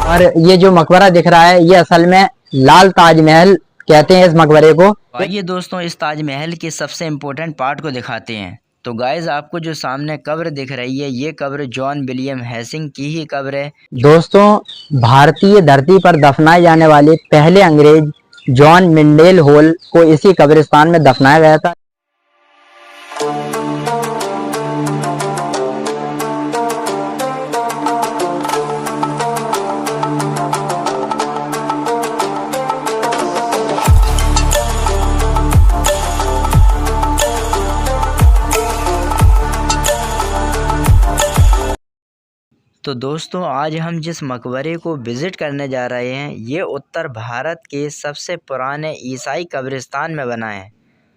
और ये जो मकबरा दिख रहा है ये असल में लाल ताजमहल कहते हैं इस मकबरे को। आइए दोस्तों इस ताजमहल के सबसे इम्पोर्टेंट पार्ट को दिखाते हैं। तो गाइज आपको जो सामने कब्र दिख रही है ये कब्र जॉन विलियम हेसिंग की ही कब्र है। दोस्तों भारतीय धरती पर दफनाए जाने वाले पहले अंग्रेज जॉन मिंडेल होल को इसी कब्रिस्तान में दफनाया गया था। तो दोस्तों आज हम जिस मकबरे को विज़िट करने जा रहे हैं ये उत्तर भारत के सबसे पुराने ईसाई कब्रिस्तान में बना है।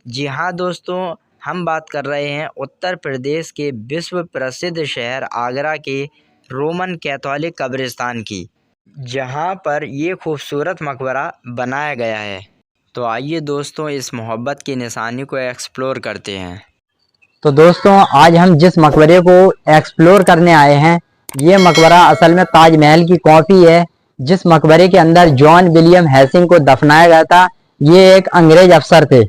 जी हाँ दोस्तों, हम बात कर रहे हैं उत्तर प्रदेश के विश्व प्रसिद्ध शहर आगरा के रोमन कैथोलिक कब्रिस्तान की, जहाँ पर ये खूबसूरत मकबरा बनाया गया है। तो आइए दोस्तों इस मोहब्बत की निशानी को एक्सप्लोर करते हैं। तो दोस्तों आज हम जिस मकबरे को एक्सप्लोर करने आए हैं ये मकबरा असल में ताजमहल की कॉपी है। जिस मकबरे के अंदर जॉन विलियम हेसिंग को दफनाया गया था ये एक अंग्रेज अफसर थे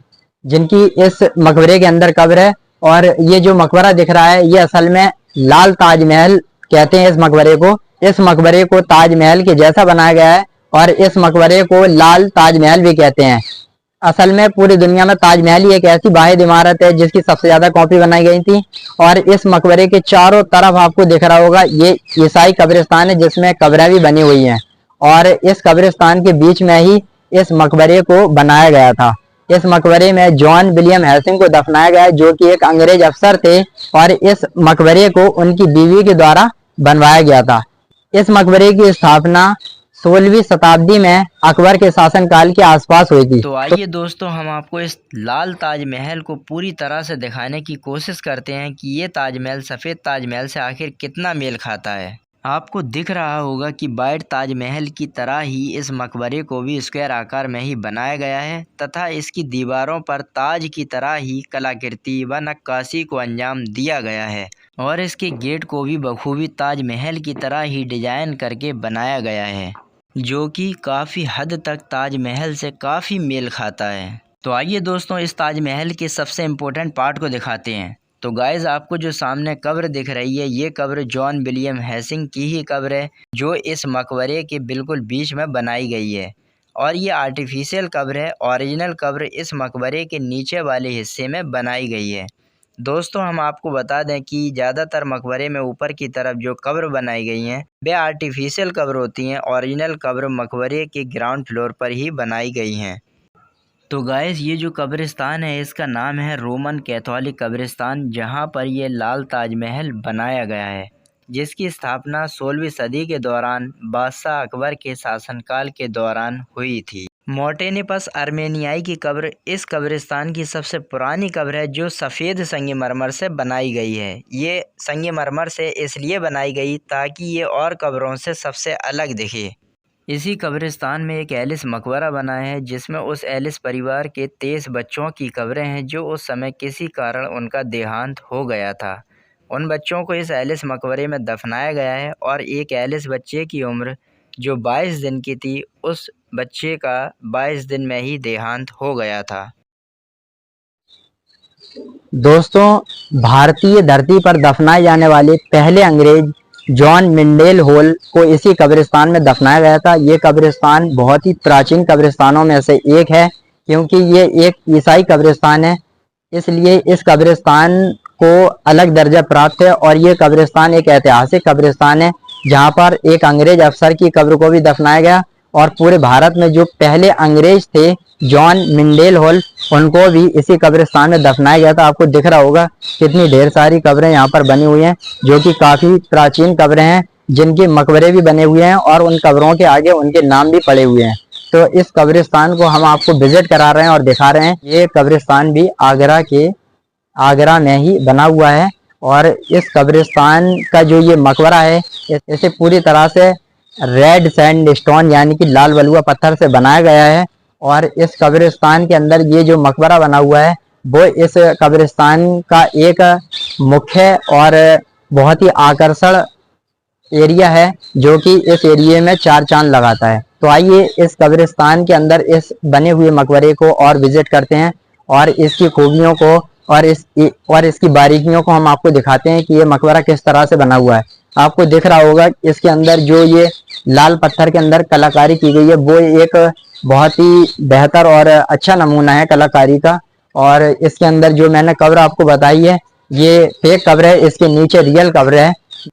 जिनकी इस मकबरे के अंदर कब्र है। और ये जो मकबरा दिख रहा है ये असल में लाल ताजमहल कहते हैं इस मकबरे को। इस मकबरे को ताजमहल के जैसा बनाया गया है और इस मकबरे को लाल ताजमहल भी कहते हैं। असल में पूरी दुनिया में ताजमहल ही एक ऐसी वाहिद इमारत है जिसकी सबसे ज्यादा कॉपी बनाई गई थी। और इस मकबरे के चारों तरफ आपको दिख रहा होगा ये ईसाई कब्रिस्तान है जिसमें कब्रें भी बनी हुई हैं। और इस कब्रिस्तान के बीच में ही इस मकबरे को बनाया गया था। इस मकबरे में जॉन विलियम हेसिंग को दफनाया गया जो कि एक अंग्रेज अफसर थे और इस मकबरे को उनकी बीवी के द्वारा बनवाया गया था। इस मकबरे की स्थापना 16वीं शताब्दी में अकबर के शासनकाल के आसपास हुई थी। तो आइए दोस्तों हम आपको इस लाल ताजमहल को पूरी तरह से दिखाने की कोशिश करते हैं कि ये ताजमहल सफ़ेद ताजमहल से आखिर कितना मेल खाता है। आपको दिख रहा होगा कि वाइट ताजमहल की तरह ही इस मकबरे को भी स्क्वायर आकार में ही बनाया गया है तथा इसकी दीवारों पर ताज की तरह ही कलाकृति व नक्काशी को अंजाम दिया गया है और इसके गेट को भी बखूबी ताजमहल की तरह ही डिजाइन करके बनाया गया है जो कि काफ़ी हद तक ताजमहल से काफ़ी मेल खाता है। तो आइए दोस्तों इस ताजमहल के सबसे इम्पोर्टेंट पार्ट को दिखाते हैं। तो गाइज़ आपको जो सामने कब्र दिख रही है ये कब्र जॉन विलियम हेसिंग की ही कब्र है जो इस मकबरे के बिल्कुल बीच में बनाई गई है। और ये आर्टिफिशियल कब्र है, ओरिजिनल कब्र इस मकबरे के नीचे वाले हिस्से में बनाई गई है। दोस्तों हम आपको बता दें कि ज़्यादातर मकबरे में ऊपर की तरफ जो कब्र बनाई गई हैं वे आर्टिफिशियल कब्र होती हैं। ओरिजिनल कब्र मकबरे के ग्राउंड फ्लोर पर ही बनाई गई हैं। तो गाइस ये जो कब्रिस्तान है इसका नाम है रोमन कैथोलिक कब्रिस्तान, जहां पर ये लाल ताजमहल बनाया गया है जिसकी स्थापना 16वीं सदी के दौरान बादशाह अकबर के शासनकाल के दौरान हुई थी। मोंटेनेपस अर्मेनियाई की कब्र इस कब्रिस्तान की सबसे पुरानी कब्र है जो सफ़ेद संगमरमर से बनाई गई है। ये संगमरमर से इसलिए बनाई गई ताकि ये और कब्रों से सबसे अलग दिखे। इसी कब्रिस्तान में एक एलिस मकबरा बना है जिसमें उस एलिस परिवार के 23 बच्चों की कब्रें हैं जो उस समय किसी कारण उनका देहांत हो गया था। उन बच्चों को इस एलिस मकबरे में दफनाया गया है और एक एलिस बच्चे की उम्र जो 22 दिन की थी उस बच्चे का 22 दिन में ही देहांत हो गया था। दोस्तों भारतीय धरती पर दफनाए जाने वाले पहले अंग्रेज जॉन मिंडेल होल को इसी कब्रिस्तान में दफनाया गया था। ये कब्रिस्तान बहुत ही प्राचीन कब्रिस्तानों में से एक है क्योंकि ये एक ईसाई कब्रिस्तान है, इसलिए इस कब्रिस्तान को अलग दर्जा प्राप्त है। और ये कब्रिस्तान एक ऐतिहासिक कब्रिस्तान है जहाँ पर एक अंग्रेज अफसर की कब्र को भी दफनाया गया और पूरे भारत में जो पहले अंग्रेज थे जॉन मिंडेल होल उनको भी इसी कब्रिस्तान में दफनाया गया था। आपको दिख रहा होगा कितनी ढेर सारी कब्रें यहाँ पर बनी हुई हैं जो कि काफी प्राचीन कब्रें हैं जिनके मकबरे भी बने हुए हैं और उन कब्रों के आगे उनके नाम भी पड़े हुए हैं। तो इस कब्रिस्तान को हम आपको विजिट करा रहे हैं और दिखा रहे हैं। ये कब्रिस्तान भी आगरा में ही बना हुआ है और इस कब्रिस्तान का जो ये मकबरा है इसे पूरी तरह से रेड सैंड स्टोन यानी कि लाल बलुआ पत्थर से बनाया गया है। और इस कब्रिस्तान के अंदर ये जो मकबरा बना हुआ है वो इस कब्रिस्तान का एक मुख्य और बहुत ही आकर्षण एरिया है जो कि इस एरिया में 4 चांद लगाता है। तो आइए इस कब्रिस्तान के अंदर इस बने हुए मकबरे को और विजिट करते हैं और इसकी खूबियों को और इसकी बारीकियों को हम आपको दिखाते हैं कि ये मकबरा किस तरह से बना हुआ है। आपको दिख रहा होगा इसके अंदर जो ये लाल पत्थर के अंदर कलाकारी की गई है वो एक बहुत ही बेहतर और अच्छा नमूना है कलाकारी का। और इसके अंदर जो मैंने कब्र आपको बताई है ये फेक कब्र है, इसके नीचे रियल कब्र है।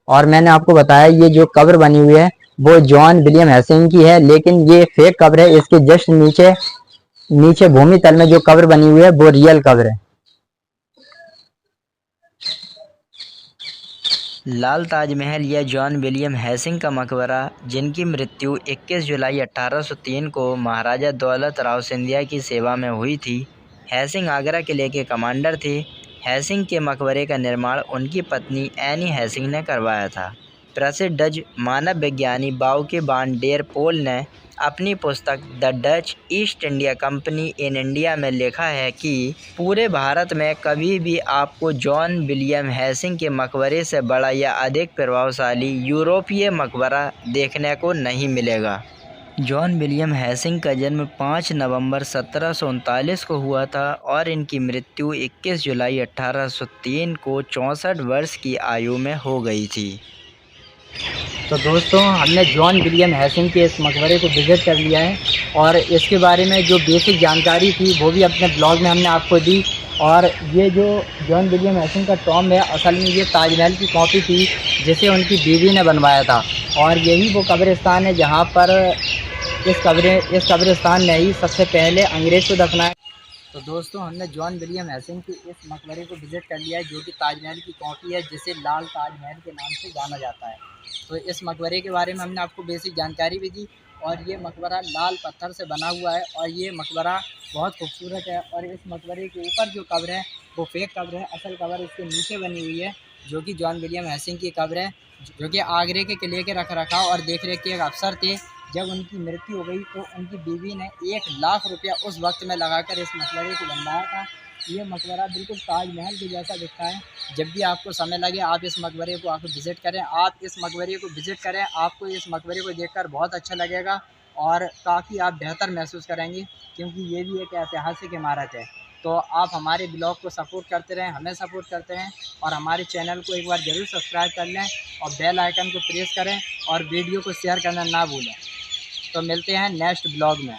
और मैंने आपको बताया ये जो कब्र बनी हुई है वो जॉन विलियम हेसिंग की है, लेकिन ये फेक कब्र है। इसके जस्ट नीचे नीचे भूमि तल में जो कब्र बनी हुई है वो रियल कब्र है। लाल ताजमहल या जॉन विलियम हेसिंग का मकबरा, जिनकी मृत्यु 21 जुलाई 1803 को महाराजा दौलत राव सिंधिया की सेवा में हुई थी। हेसिंग आगरा किले के कमांडर थे। हेसिंग के मकबरे का निर्माण उनकी पत्नी एनी हेसिंग ने करवाया था। प्रसिद्ध डच मानव विज्ञानी बाउके वान डेर पोल ने अपनी पुस्तक the Dutch east India company in India में लिखा है कि पूरे भारत में कभी भी आपको जॉन विलियम हेसिंग के मकबरे से बड़ा या अधिक प्रभावशाली यूरोपीय मकबरा देखने को नहीं मिलेगा। जॉन विलियम हेसिंग का जन्म 5 नवंबर 1739 को हुआ था और इनकी मृत्यु 21 जुलाई 1803 को 64 वर्ष की आयु में हो गई थी। तो दोस्तों हमने जॉन विलियम हेसिंग के इस मकबरे को विजिट कर लिया है और इसके बारे में जो बेसिक जानकारी थी वो भी अपने ब्लॉग में हमने आपको दी। और ये जो जॉन विलियम हेसिंग का टॉम्ब है असल में ये ताजमहल की कॉपी थी जिसे उनकी बीवी ने बनवाया था। और यही वो कब्रिस्तान है जहाँ पर इस कब्रिस्तान ने ही सबसे पहले अंग्रेज़ को दफनाया। तो दोस्तों हमने जॉन विलियम हेसिंग के इस मकबरे को विजिट कर लिया है जो कि ताजमहल की कॉपी है, जिसे लाल ताजमहल के नाम से जाना जाता है। तो इस मकबरे के बारे में हमने आपको बेसिक जानकारी भी दी और ये मकबरा लाल पत्थर से बना हुआ है और ये मकबरा बहुत खूबसूरत है। और इस मकबरे के ऊपर जो कब्र है वो फेक कब्र है, असल कब्र इसके नीचे बनी हुई है जो कि जॉन विलियम हेसिंग की कब्र है, जो कि आगरे के किले के रख रखाव और देख रेख के एक अफसर थे। जब उनकी मृत्यु हो गई तो उनकी बीवी ने 1 लाख रुपया उस वक्त में लगाकर इस मकबरे को बनवाया था। ये मकबरा बिल्कुल ताजमहल के जैसा दिखता है। जब भी आपको समय लगे आप इस मकबरे को आकर विज़िट करें, आपको इस मकबरे को देखकर बहुत अच्छा लगेगा और काफ़ी आप बेहतर महसूस करेंगे क्योंकि ये भी एक ऐतिहासिक इमारत है। तो आप हमारे ब्लॉग को सपोर्ट करते रहें, हमें सपोर्ट करते रहें और हमारे चैनल को एक बार ज़रूर सब्सक्राइब कर लें और बेल आइकन को प्रेस करें और वीडियो को शेयर करना ना भूलें। तो मिलते हैं नेक्स्ट ब्लॉग में।